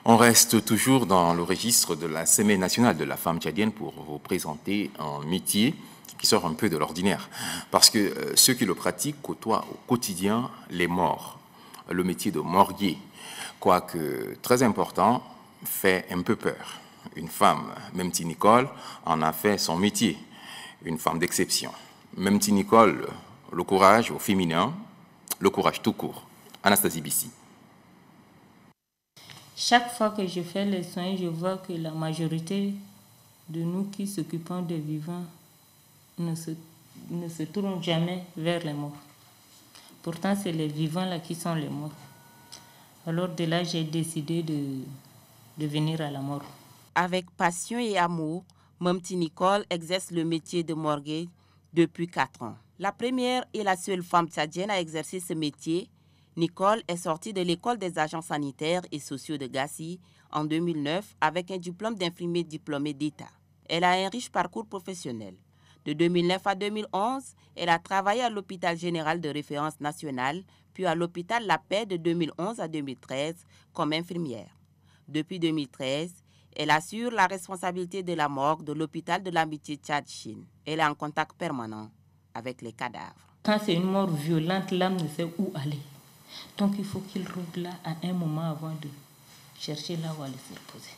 On reste toujours dans le registre de la Semaine nationale de la femme tchadienne pour vous présenter un métier qui sort un peu de l'ordinaire. Parce que ceux qui le pratiquent côtoient au quotidien les morts. Le métier de morguier, quoique très important, fait un peu peur. Une femme, même si Nicole, en a fait son métier. Une femme d'exception. Même si Nicole, le courage au féminin, le courage tout court. Anastasie Bissi. Chaque fois que je fais les soins, je vois que la majorité de nous qui s'occupons des vivants ne se tournent jamais vers les morts. Pourtant, c'est les vivants là qui sont les morts. Alors de là, j'ai décidé de venir à la mort. Avec passion et amour, Mamti Nicole exerce le métier de morgueuse depuis 4 ans. La première et la seule femme tchadienne à exercer ce métier, Nicole est sortie de l'école des agents sanitaires et sociaux de Gassi en 2009 avec un diplôme d'infirmier diplômé d'État. Elle a un riche parcours professionnel. De 2009 à 2011, elle a travaillé à l'hôpital général de référence nationale, puis à l'hôpital La Paix de 2011 à 2013 comme infirmière. Depuis 2013, elle assure la responsabilité de la morgue de l'hôpital de l'amitié Tchad-Chine. Elle est en contact permanent avec les cadavres. Quand c'est une mort violente, l'âme ne sait où aller. Donc il faut qu'il roule là à un moment avant de chercher là où aller se reposer.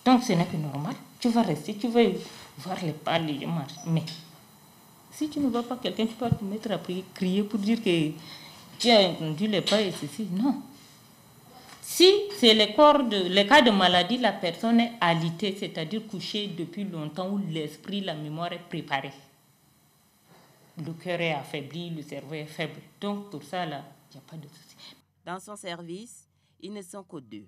Donc ce n'est que normal. Tu vas rester, tu vas voir les pas, les gens marcher. Mais si tu ne vois pas quelqu'un, tu peux te mettre à crier pour dire que tu as entendu les pas et ceci. Non. Si c'est les cas de maladie, la personne est alitée, c'est-à-dire couchée depuis longtemps où l'esprit, la mémoire est préparée. Le cœur est affaibli, le cerveau est faible. Donc pour ça, là, il n'y a pas de souci. Dans son service, ils ne sont que 2.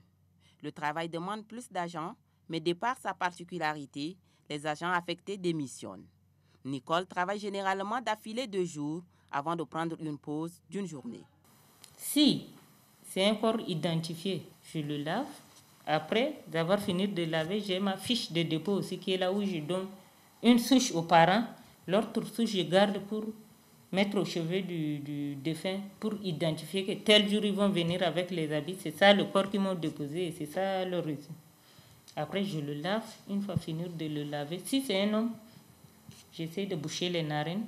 Le travail demande plus d'agents, mais de par sa particularité, les agents affectés démissionnent. Nicole travaille généralement d'affilée 2 jours avant de prendre une pause d'une journée. Si c'est un corps identifié, je le lave. Après avoir fini de laver, j'ai ma fiche de dépôt aussi qui est là où je donne une souche aux parents. L'autre souche, je garde pour mettre au chevet du défunt pour identifier que tel jour ils vont venir avec les habits. C'est ça le corps qu'ils m'ont déposé et c'est ça le résumé. Après, je le lave. Une fois fini de le laver, si c'est un homme, j'essaie de boucher les narines.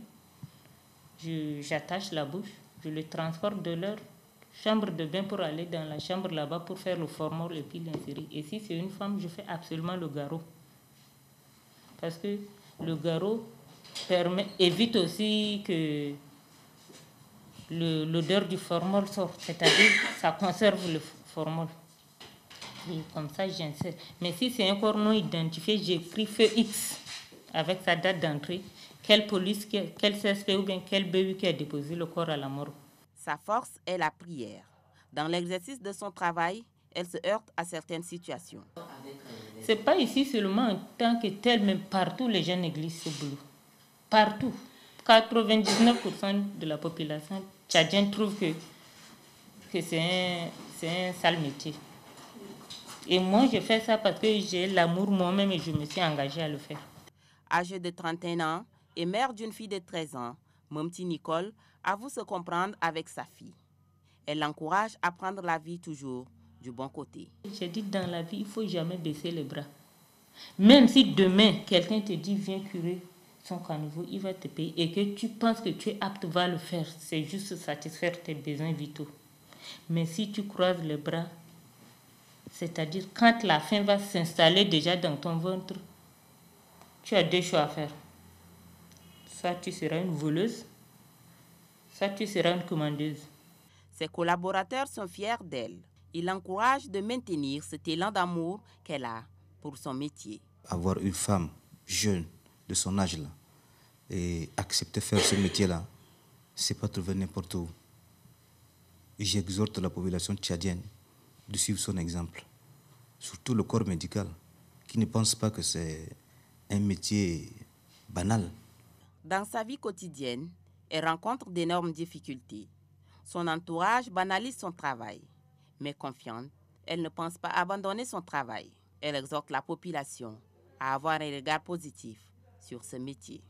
J'attache la bouche. Je le transporte de leur chambre de bain pour aller dans la chambre là-bas pour faire le formol et puis l'insérer. Et si c'est une femme, je fais absolument le garrot. Parce que le garrot évite aussi que l'odeur du formol sorte. C'est-à-dire ça conserve le formol. Et comme ça, j'insère. Mais si c'est un corps non identifié, j'écris feu X avec sa date d'entrée. Quelle police, quel CSP ou bien quel BU qui a déposé le corps à la morgue. Sa force est la prière. Dans l'exercice de son travail, elle se heurte à certaines situations. Ce n'est pas ici seulement en tant que tel, mais partout les gens négligent ce boulot. Partout. 99% de la population tchadienne trouve que c'est un sale métier. Et moi, je fais ça parce que j'ai l'amour moi-même et je me suis engagée à le faire. Âgée de 31 ans et mère d'une fille de 13 ans, Mamti Nicole avoue se comprendre avec sa fille. Elle l'encourage à prendre la vie toujours du bon côté. J'ai dit dans la vie, il ne faut jamais baisser les bras. Même si demain, quelqu'un te dit viens curer son caniveau, il va te payer et que tu penses que tu es apte, va le faire. C'est juste satisfaire tes besoins vitaux. Mais si tu croises les bras, c'est-à-dire quand la faim va s'installer déjà dans ton ventre, tu as 2 choix à faire. Soit tu seras une voleuse, soit tu seras une commandeuse. Ses collaborateurs sont fiers d'elle. Ils l'encouragent de maintenir cet élan d'amour qu'elle a pour son métier. Avoir une femme jeune de son âge là et accepter de faire ce métier-là, c'est pas trouver n'importe où. Et j'exhorte la population tchadienne de suivre son exemple. Surtout le corps médical, qui ne pense pas que c'est un métier banal. Dans sa vie quotidienne, elle rencontre d'énormes difficultés. Son entourage banalise son travail. Mais confiante, elle ne pense pas abandonner son travail. Elle exhorte la population à avoir un regard positif sur ce métier.